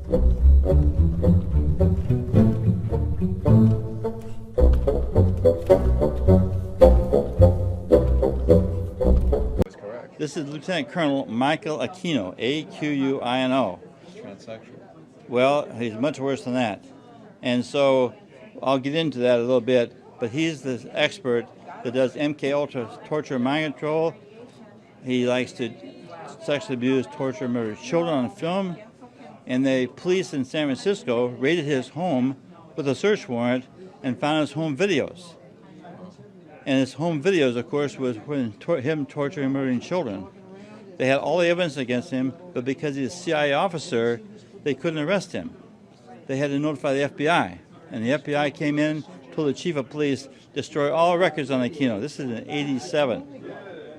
This is Lieutenant Colonel Michael Aquino, A-Q-U-I-N-O. Transsexual. Well, he's much worse than that. And so I'll get into that a little bit, but he's the expert that does MK Ultra torture and mind control. He likes to sexually abuse, torture, and murder children on film. And the police in San Francisco raided his home with a search warrant and found his home videos. And his home videos, of course, was him torturing and murdering children. They had all the evidence against him, but because he's a CIA officer, they couldn't arrest him. They had to notify the FBI. And the FBI came in, told the chief of police, destroy all records on Aquino. This is in '87.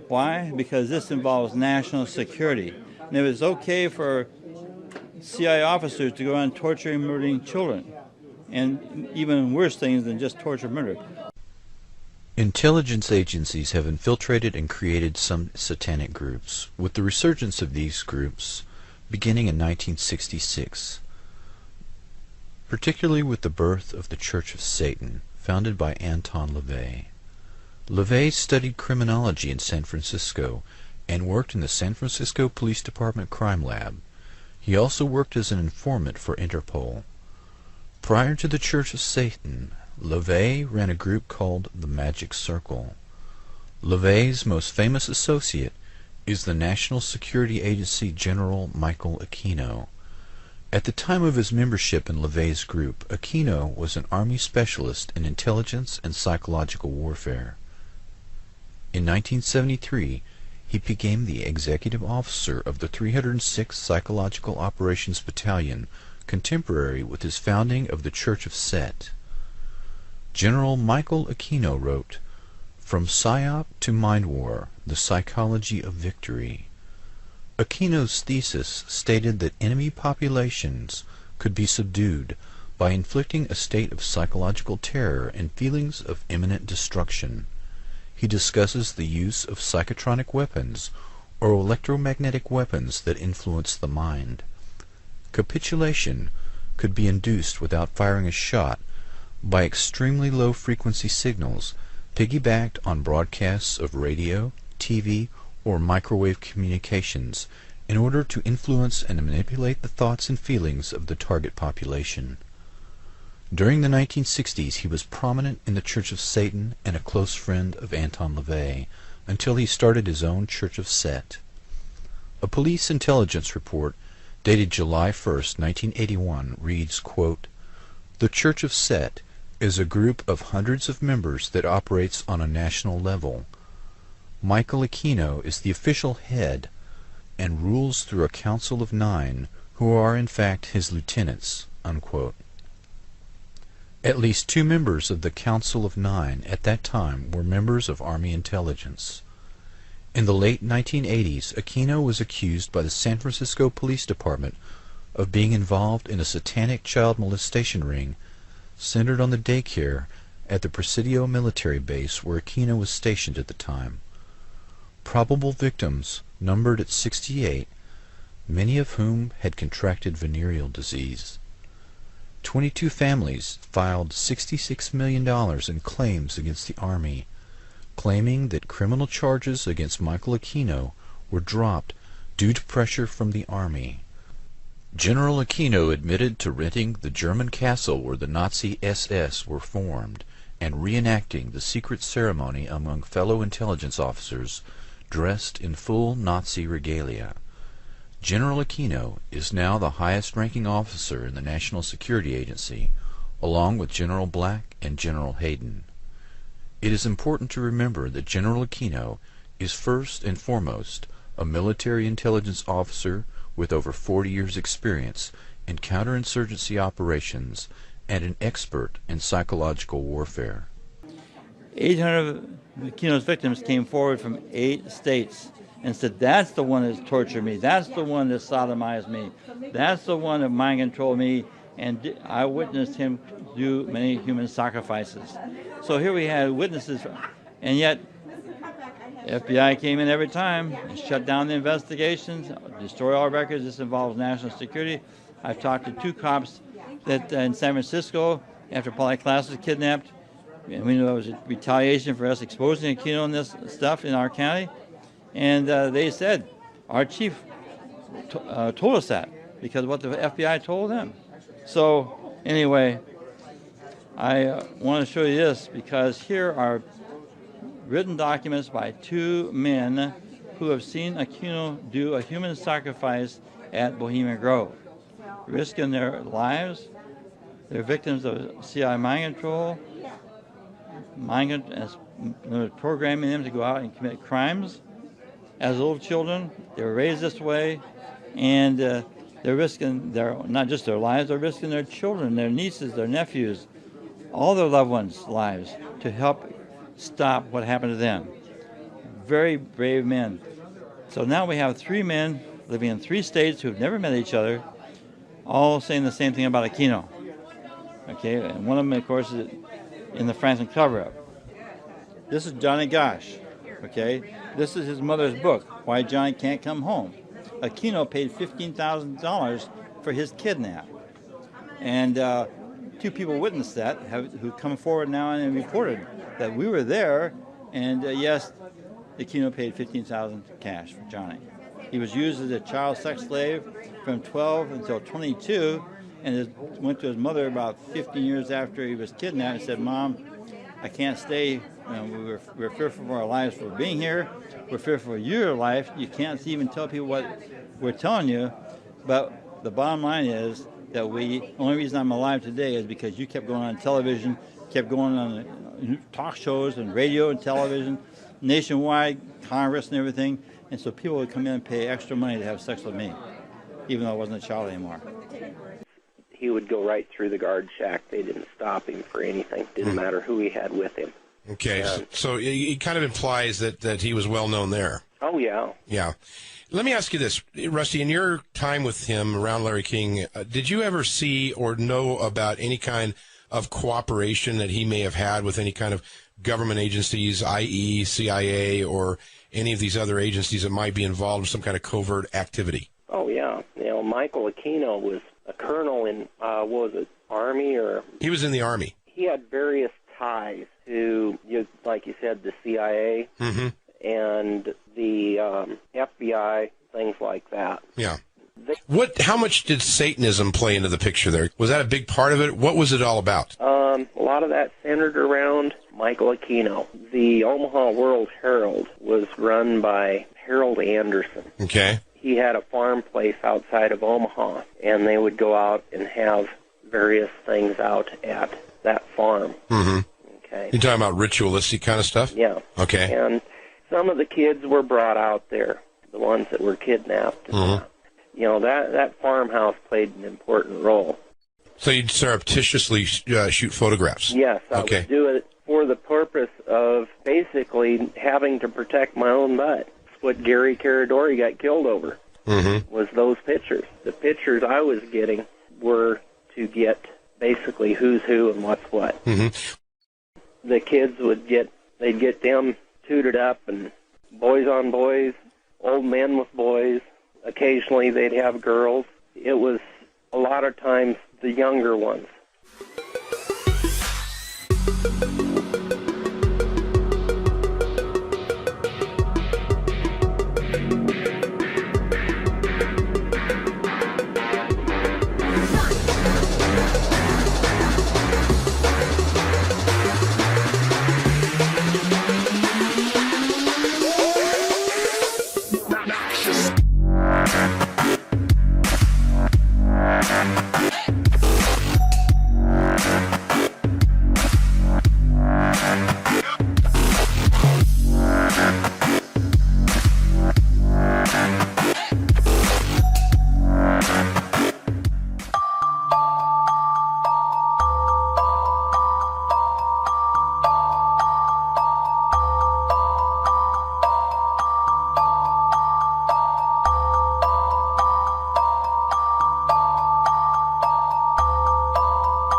Why? Because this involves national security. And it was okay for CIA officers to go on torturing and murdering children, and even worse things than just torture and murder. Intelligence agencies have infiltrated and created some satanic groups, with the resurgence of these groups beginning in 1966, particularly with the birth of the Church of Satan, founded by Anton LaVey. LaVey studied criminology in San Francisco and worked in the San Francisco Police Department Crime Lab. He also worked as an informant for Interpol. Prior to the Church of Satan, LaVey ran a group called the Magic Circle. LaVey's most famous associate is the National Security Agency General Michael Aquino. At the time of his membership in LaVey's group, Aquino was an Army specialist in intelligence and psychological warfare. In 1973, he became the executive officer of the 306th Psychological Operations Battalion, contemporary with his founding of the Church of Set. General Michael Aquino wrote, "From PSYOP to Mind War, the Psychology of Victory." Aquino's thesis stated that enemy populations could be subdued by inflicting a state of psychological terror and feelings of imminent destruction. He discusses the use of psychotronic weapons or electromagnetic weapons that influence the mind. Capitulation could be induced without firing a shot by extremely low frequency signals piggybacked on broadcasts of radio, TV, or microwave communications in order to influence and manipulate the thoughts and feelings of the target population. During the 1960s, he was prominent in the Church of Satan and a close friend of Anton LaVey until he started his own Church of Set. A police intelligence report dated July 1st, 1981 reads, quote, "The Church of Set is a group of hundreds of members that operates on a national level. Michael Aquino is the official head and rules through a council of 9 who are in fact his lieutenants." Unquote. At least 2 members of the Council of 9 at that time were members of Army intelligence. In the late 1980s, Aquino was accused by the San Francisco Police Department of being involved in a satanic child molestation ring centered on the daycare at the Presidio military base where Aquino was stationed at the time. Probable victims numbered at 68, many of whom had contracted venereal disease. 22 families filed $66 million in claims against the Army, claiming that criminal charges against Michael Aquino were dropped due to pressure from the Army. General Aquino admitted to renting the German castle where the Nazi SS were formed and reenacting the secret ceremony among fellow intelligence officers dressed in full Nazi regalia. General Aquino is now the highest-ranking officer in the National Security Agency, along with General Black and General Hayden. It is important to remember that General Aquino is first and foremost a military intelligence officer with over 40 years' experience in counterinsurgency operations and an expert in psychological warfare. 800 of Aquino's victims came forward from 8 states and said, "That's the one that tortured me. That's the one that sodomized me. That's the one that mind controlled me." And I witnessed him do many human sacrifices. So here we had witnesses, and yet FBI came in every time, shut down the investigations, destroy all records. This involves national security. I've talked to 2 cops that in San Francisco after Polly Klaas was kidnapped. And we knew it was a retaliation for us exposing Aquino and this stuff in our county. And they said, our chief told us that because of what the FBI told them. So anyway, I want to show you this because here are written documents by 2 men who have seen Aquino do a human sacrifice at Bohemian Grove, risking their lives. They're victims of CIA mind control, programming them to go out and commit crimes. As little children, they were raised this way, and they're risking not just their lives, they're risking their children, their nieces, their nephews, all their loved ones' lives to help stop what happened to them. Very brave men. So now we have 3 men living in 3 states who've never met each other, all saying the same thing about Aquino. Okay, and one of them, of course, is in the Franklin cover-up. This is Johnny Gosh. Okay, this is his mother's book, Why Johnny Can't Come Home. Aquino paid $15,000 for his kidnap. And 2 people witnessed that, who come forward now and reported that we were there, and yes, Aquino paid $15,000 cash for Johnny. He was used as a child sex slave from 12 until 22, and went to his mother about 15 years after he was kidnapped and said, "Mom, I can't stay. We're fearful for our lives for being here. We're fearful for your life. You can't even tell people what we're telling you." But the bottom line is that the only reason I'm alive today is because you kept going on television, kept going on talk shows and radio and television, nationwide, Congress and everything. And so people would come in and pay extra money to have sex with me, even though I wasn't a child anymore. He would go right through the guard shack. They didn't stop him for anything. Didn't matter who he had with him. Okay, so it kind of implies that he was well known there. Oh, yeah. Yeah. Let me ask you this, Rusty, in your time with him around Larry King, did you ever see or know about any kind of cooperation that he may have had with any kind of government agencies, i.e. CIA or any of these other agencies that might be involved in some kind of covert activity? Oh, yeah. Michael Aquino was a colonel in, what was it, Army or... He was in the Army. He had various ties to, like you said, the CIA and the FBI, things like that. Yeah. How much did Satanism play into the picture there? Was that a big part of it? What was it all about? A lot of that centered around Michael Aquino. The Omaha World Herald was run by Harold Anderson. Okay. He had a farm place outside of Omaha, and they would go out and have various things out at that farm. Okay. You're talking about ritualistic kind of stuff? Yeah. Okay. And some of the kids were brought out there, the ones that were kidnapped. That farmhouse played an important role. So you'd surreptitiously shoot photographs? Yes, I would do it for the purpose of basically having to protect my own butt. What Gary Caradori got killed over was those pictures. The pictures I was getting were to get basically who's who and what's what. The kids they'd get them tooted up, and boys on boys, old men with boys. Occasionally they'd have girls. It was a lot of times the younger ones.